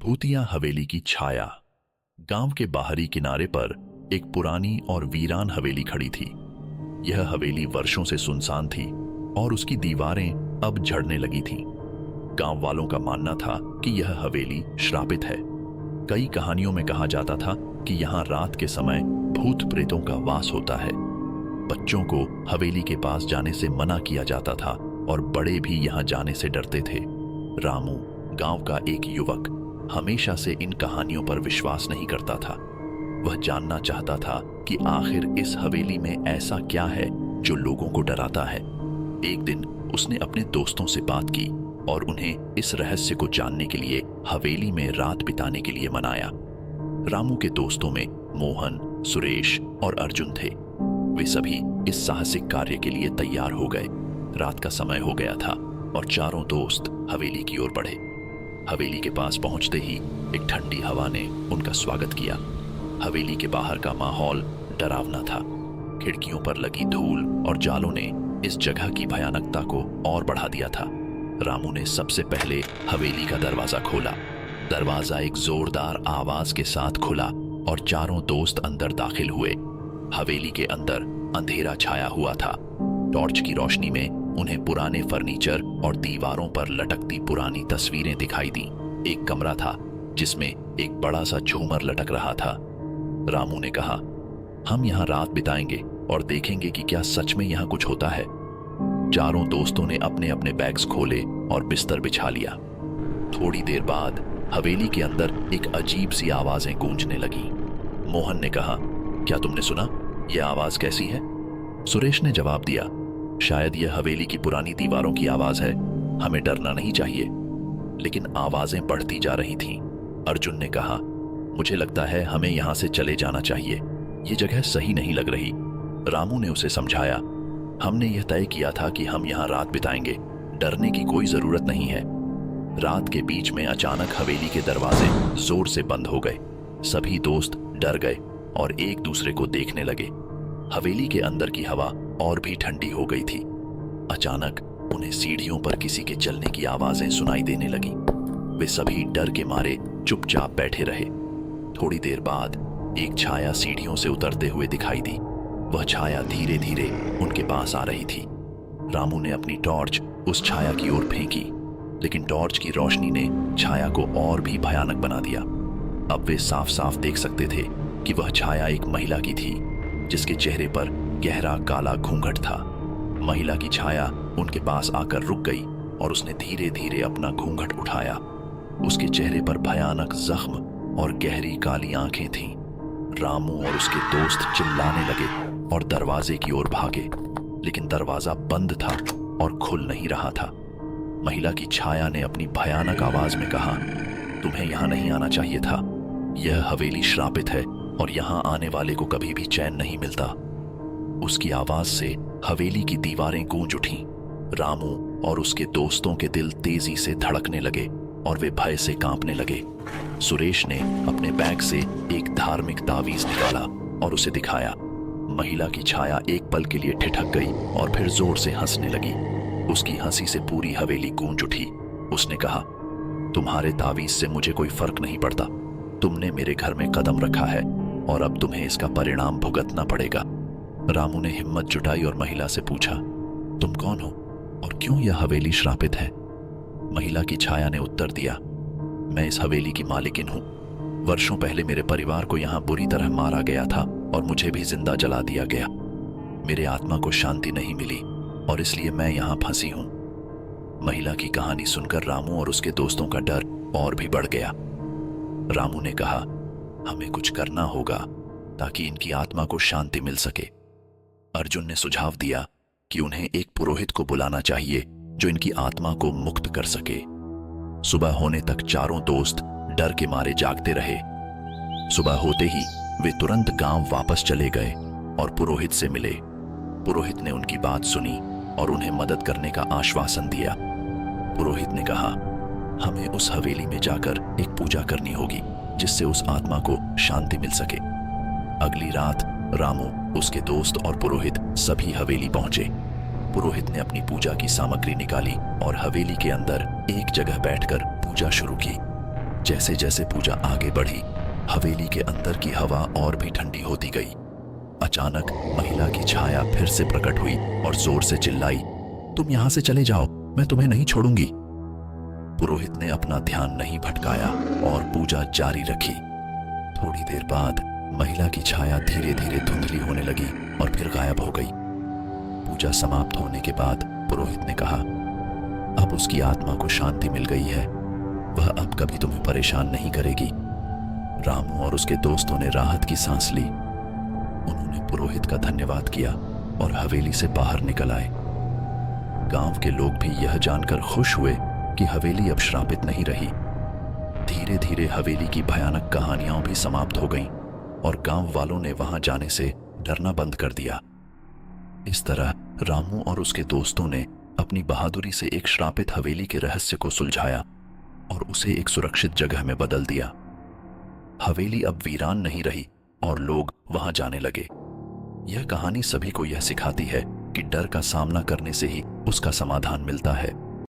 भूतिया हवेली की छाया। गांव के बाहरी किनारे पर एक पुरानी और वीरान हवेली खड़ी थी। यह हवेली वर्षों से सुनसान थी और उसकी दीवारें अब झड़ने लगी थीं। गांव वालों का मानना था कि यह हवेली श्रापित है। कई कहानियों में कहा जाता था कि यहाँ रात के समय भूत प्रेतों का वास होता है। बच्चों को हवेली के पास जाने से मना किया जाता था और बड़े भी यहाँ जाने से डरते थे। रामू, गांव का एक युवक, हमेशा से इन कहानियों पर विश्वास नहीं करता था। वह जानना चाहता था कि आखिर इस हवेली में ऐसा क्या है जो लोगों को डराता है। एक दिन उसने अपने दोस्तों से बात की और उन्हें इस रहस्य को जानने के लिए हवेली में रात बिताने के लिए मनाया। रामू के दोस्तों में मोहन, सुरेश और अर्जुन थे। वे सभी इस साहसिक कार्य के लिए तैयार हो गए। रात का समय हो गया था और चारों दोस्त हवेली की ओर बढ़े। हवेली के पास पहुंचते ही एक ठंडी हवा ने उनका स्वागत किया। हवेली के बाहर का माहौल डरावना था। खिड़कियों पर लगी धूल और जालों ने इस जगह की भयानकता को और बढ़ा दिया था। रामू ने सबसे पहले हवेली का दरवाजा खोला। दरवाजा एक जोरदार आवाज के साथ खुला और चारों दोस्त अंदर दाखिल हुए। हवेली के अंदर अंधेरा छाया हुआ था। टॉर्च की रोशनी में उन्हें पुराने फर्नीचर और दीवारों पर लटकती पुरानी तस्वीरें दिखाई दी। एक कमरा था जिसमें एक बड़ा सा झूमर लटक रहा था। रामू ने कहा, हम यहाँ रात बिताएंगे और देखेंगे कि क्या सच में यहाँ कुछ होता है। चारों दोस्तों ने अपने अपने बैग्स खोले और बिस्तर बिछा लिया। थोड़ी देर बाद हवेली के अंदर एक अजीब सी आवाजें गूंजने लगी। मोहन ने कहा, क्या तुमने सुना? यह आवाज कैसी है? सुरेश ने जवाब दिया, शायद यह हवेली की पुरानी दीवारों की आवाज है। हमें डरना नहीं चाहिए। लेकिन आवाजें बढ़ती जा रही थीं। अर्जुन ने कहा, मुझे लगता है हमें यहां से चले जाना चाहिए। ये जगह सही नहीं लग रही। रामू ने उसे समझाया, हमने यह तय किया था कि हम यहाँ रात बिताएंगे। डरने की कोई जरूरत नहीं है। रात के बीच में अचानक हवेली के दरवाजे जोर से बंद हो गए। सभी दोस्त डर गए और एक दूसरे को देखने लगे। हवेली के अंदर की हवा और भी ठंडी हो गई थी। अचानक उन्हें सीढ़ियों पर किसी के चलने की आवाजें सुनाई देने लगी। वे सभी डर के मारे चुपचाप बैठे रहे। थोड़ी देर बाद एक छाया सीढ़ियों से उतरते हुए दिखाई दी। वह छाया धीरे धीरे उनके पास आ रही थी। रामू ने अपनी टॉर्च उस छाया की ओर फेंकी, लेकिन टॉर्च की रोशनी ने छाया को और भी भयानक बना दिया। अब वे साफ साफ देख सकते थे कि वह छाया एक महिला की थी, जिसके चेहरे पर गहरा काला घूंघट था। महिला की छाया उनके पास आकर रुक गई और उसने धीरे धीरे अपना घूंघट उठाया। उसके चेहरे पर भयानक जख्म और गहरी काली आंखें थीं। रामू और उसके दोस्त चिल्लाने लगे और दरवाजे की ओर भागे, लेकिन दरवाजा बंद था और खुल नहीं रहा था। महिला की छाया ने अपनी भयानक आवाज में कहा, तुम्हें यहाँ नहीं आना चाहिए था। यह हवेली श्रापित है और यहाँ आने वाले को कभी भी चैन नहीं मिलता। उसकी आवाज से हवेली की दीवारें गूंज उठीं। रामू और उसके दोस्तों के दिल तेजी से धड़कने लगे और वे भय से कांपने लगे। सुरेश ने अपने बैग से एक धार्मिक तावीज निकाला और उसे दिखाया। महिला की छाया एक पल के लिए ठिठक गई और फिर जोर से हंसने लगी। उसकी हंसी से पूरी हवेली गूंज उठी। उसने कहा, तुम्हारे तावीज से मुझे कोई फर्क नहीं पड़ता। तुमने मेरे घर में कदम रखा है और अब तुम्हें इसका परिणाम भुगतना पड़ेगा। रामू ने हिम्मत जुटाई और महिला से पूछा, तुम कौन हो और क्यों यह हवेली श्रापित है? महिला की छाया ने उत्तर दिया, मैं इस हवेली की मालिकिन हूं। वर्षों पहले मेरे परिवार को यहाँ बुरी तरह मारा गया था और मुझे भी जिंदा जला दिया गया। मेरे आत्मा को शांति नहीं मिली और इसलिए मैं यहाँ फंसी हूं। महिला की कहानी सुनकर रामू और उसके दोस्तों का डर और भी बढ़ गया। रामू ने कहा, हमें कुछ करना होगा ताकि इनकी आत्मा को शांति मिल सके। अर्जुन ने सुझाव दिया कि उन्हें एक पुरोहित को बुलाना चाहिए जो इनकी आत्मा को मुक्त कर सके। सुबह होने तक चारों दोस्त डर के मारे जागते रहे। सुबह होते ही वे तुरंत गांव वापस चले गए और पुरोहित से मिले। पुरोहित ने उनकी बात सुनी और उन्हें मदद करने का आश्वासन दिया। पुरोहित ने कहा, हमें उस हवेली में जाकर एक पूजा करनी होगी जिससे उस आत्मा को शांति मिल सके। अगली रात रामू, उसके दोस्त और पुरोहित सभी हवेली पहुंचे। पुरोहित ने अपनी पूजा की सामग्री निकाली और हवेली के अंदर एक जगह बैठकर पूजा शुरू की। जैसे जैसे पूजा आगे बढ़ी, हवेली के अंदर की हवा और भी ठंडी होती गई। अचानक महिला की छाया फिर से प्रकट हुई और जोर से चिल्लाई, तुम यहां से चले जाओ, मैं तुम्हें नहीं छोड़ूंगी। पुरोहित ने अपना ध्यान नहीं भटकाया और पूजा जारी रखी। थोड़ी देर बाद महिला की छाया धीरे धीरे धुंधली होने लगी और फिर गायब हो गई। पूजा समाप्त होने के बाद पुरोहित ने कहा, अब उसकी आत्मा को शांति मिल गई है, वह अब कभी तुम्हें परेशान नहीं करेगी। रामू और उसके दोस्तों ने राहत की सांस ली। उन्होंने पुरोहित का धन्यवाद किया और हवेली से बाहर निकल आए। गांव के लोग भी यह जानकर खुश हुए कि हवेली अब श्रापित नहीं रही। धीरे धीरे हवेली की भयानक कहानियां भी समाप्त हो गईं और गांव वालों ने वहां जाने से डरना बंद कर दिया। इस तरह रामू और उसके दोस्तों ने अपनी बहादुरी से एक श्रापित हवेली के रहस्य को सुलझाया और उसे एक सुरक्षित जगह में बदल दिया। हवेली अब वीरान नहीं रही और लोग वहां जाने लगे। यह कहानी सभी को यह सिखाती है कि डर का सामना करने से ही उसका समाधान मिलता है।